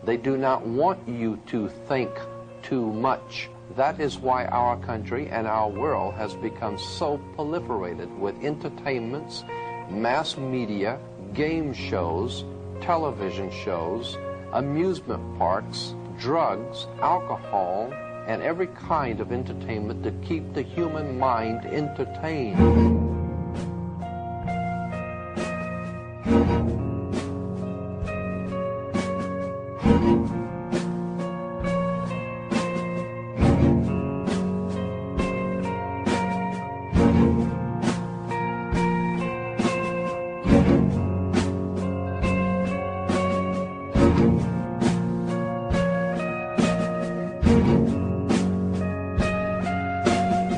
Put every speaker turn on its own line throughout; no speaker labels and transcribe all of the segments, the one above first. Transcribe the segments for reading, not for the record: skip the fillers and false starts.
They do not want you to think too much. That is why our country and our world has become so proliferated with entertainments, mass media, game shows, television shows, amusement parks, drugs, alcohol, and every kind of entertainment to keep the human mind entertained.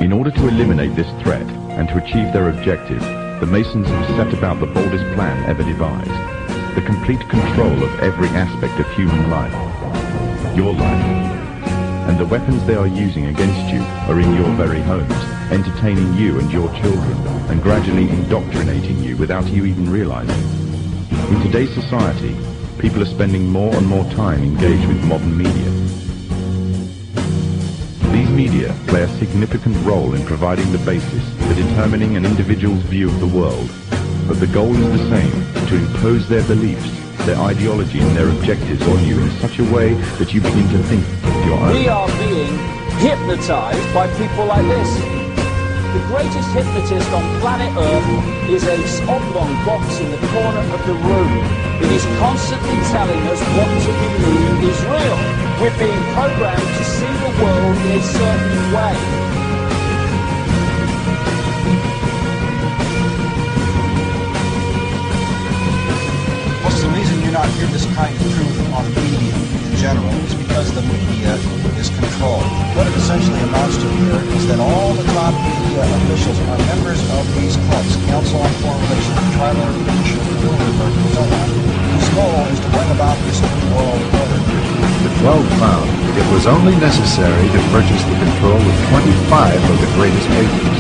In order to eliminate this threat and to achieve their objective, the Masons have set about the boldest plan ever devised: the complete control of every aspect of human life, your life. And the weapons they are using against you are in your very homes, entertaining you and your children, and gradually indoctrinating you without you even realizing. In today's society, people are spending more and more time engaged with modern media. These media play a significant role in providing the basis for determining an individual's view of the world, but the goal is the same: to impose their beliefs, their ideology and their objectives on you in such a way that you begin to think your own.
We are being hypnotized by people like this. The greatest hypnotist on planet Earth is a oblong box in the corner of the room. It is constantly telling us what to believe is real. We're being programmed to see the world in a certain way.
Well, the reason you're not hearing this kind of truth on the media in general is because the media is controlled. What it essentially amounts to here is that all the top media officials are members of these clubs: Council on Foreign Relations, Trilateral Commission, Bilderberg, and so on, whose goal is to bring about this new world order.
The 12 found it was only necessary to purchase the control of 25 of the greatest papers.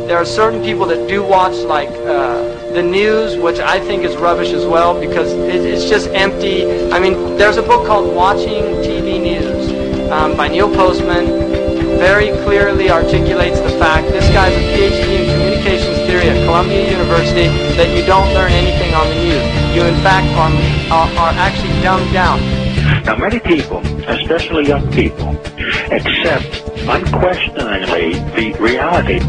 There are certain people that do watch, like, the news, which I think is rubbish as well, because it's just empty. I mean, there's a book called Watching TV News by Neil Postman. Very clearly articulates the fact, this guy's a PhD in communications theory at Columbia University, that you don't learn anything on the news. You, in fact, are actually dumbed down.
Now, many people, especially young people, accept unquestioningly the reality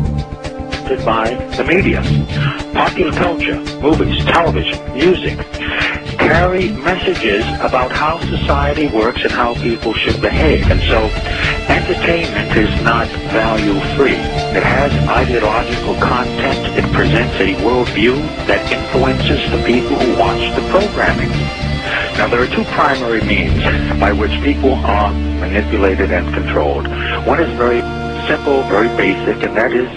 by the media. Popular culture, movies, television, music carry messages about how society works and how people should behave. And so entertainment is not value-free. It has ideological content. It presents a worldview that influences the people who watch the programming. Now, there are two primary means by which people are manipulated and controlled. One is very simple, very basic, and that is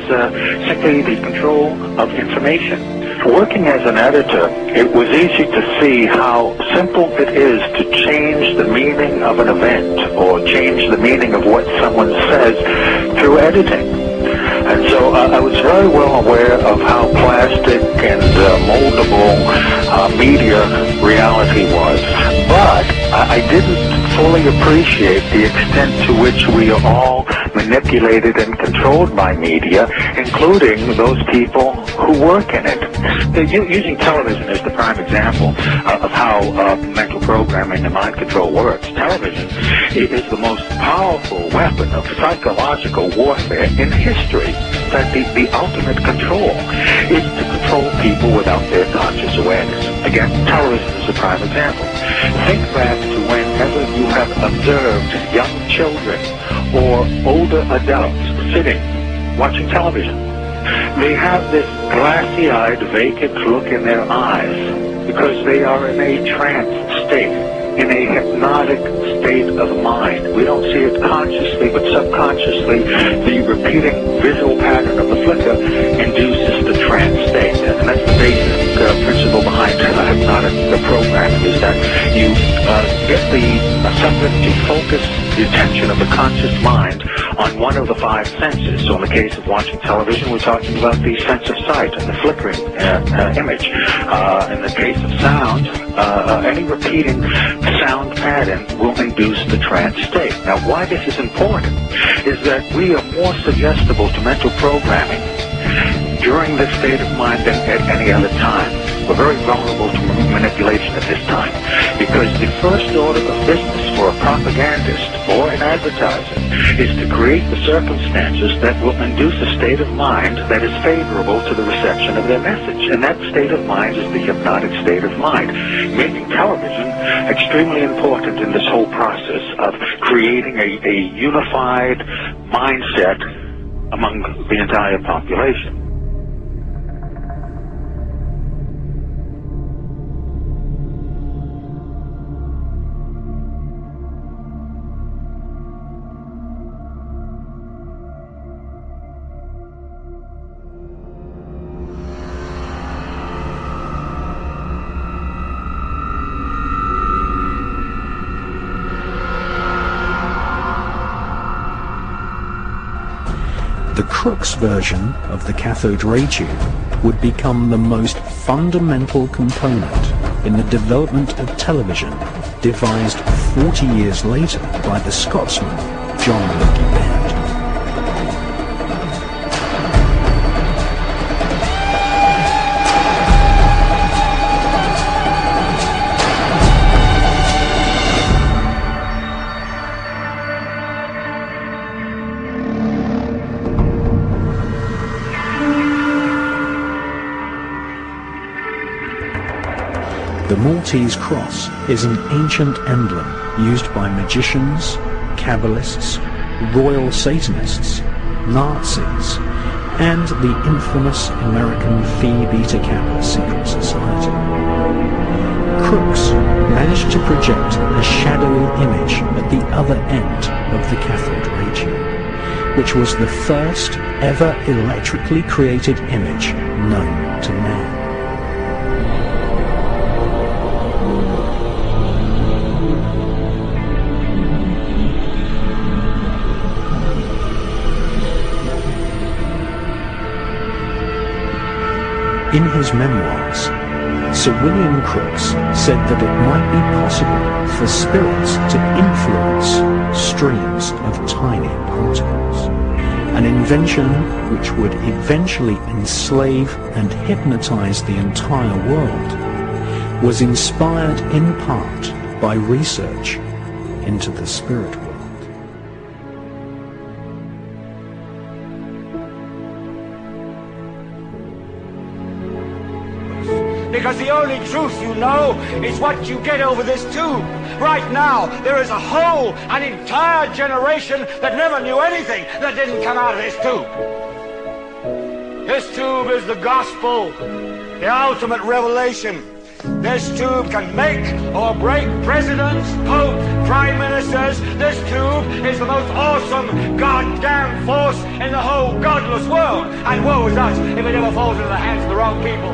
simply the control of information. Working as an editor, it was easy to see how simple it is to change the meaning of an event or change the meaning of what someone says through editing. And so I was very well aware of how plastic and moldable media reality was. But I didn't fully appreciate the extent to which we are all manipulated and controlled by media, including those people who work in it. Using television as the prime example of how mental programming and mind control works, television is the most powerful weapon of psychological warfare in history. In fact, the ultimate control is to control people without their conscious awareness. Again, television as a prime example. Think back to whenever you have observed young children or older adults sitting, watching television. They have this glassy-eyed, vacant look in their eyes because they are in a trance state, in a hypnotic state of mind. We don't see it consciously, but subconsciously, the repeating visual pattern of the flicker induces the trance state. And that's the basic principle behind hypnotic programming, is that you get the subject to focus the attention of the conscious mind on one of the five senses. So in the case of watching television, we're talking about the sense of sight and the flickering image. In the case of sound, any repeating sound pattern will induce the trance state. Now, why this is important is that we are more suggestible to mental programming during this state of mind than at any other time. We're very vulnerable to manipulation at this time because the first order of business for a propagandist or an advertiser is to create the circumstances that will induce a state of mind that is favorable to the reception of their message. And that state of mind is the hypnotic state of mind, making television extremely important in this whole process of creating a unified mindset among the entire population.
The Crookes version of the cathode ray tube would become the most fundamental component in the development of television, devised 40 years later by the Scotsman John Logie Baird. The Maltese cross is an ancient emblem used by magicians, Kabbalists, royal Satanists, Nazis, and the infamous American Phi Beta Kappa secret society. Crookes managed to project a shadowy image at the other end of the cathode ray tube, which was the first ever electrically created image known to man. In his memoirs, Sir William Crookes said that it might be possible for spirits to influence streams of tiny particles, an invention which would eventually enslave and hypnotize the entire world, was inspired in part by research into the spirit world.
Because the only truth you know is what you get over this tube. Right now, there is a whole, an entire generation that never knew anything that didn't come out of this tube. This tube is the gospel, the ultimate revelation. This tube can make or break presidents, popes, prime ministers. This tube is the most awesome goddamn force in the whole godless world. And woe is us if it ever falls into the hands of the wrong people.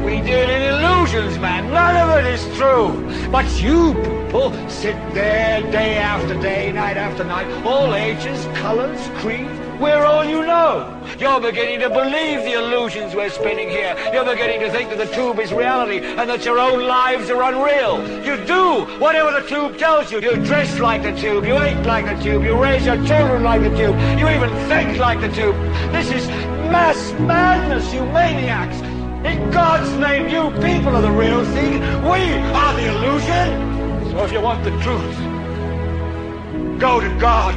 We deal in illusions, man. None of it is true. But you people sit there day after day, night after night, all ages, colors, creeds. We're all you know. You're beginning to believe the illusions we're spinning here. You're beginning to think that the tube is reality and that your own lives are unreal. You do whatever the tube tells you. You dress like the tube. You eat like the tube. You raise your children like the tube. You even think like the tube. This is mass madness, you maniacs. In God's name, you people are the real thing. We are the illusion. So if you want the truth, go to God.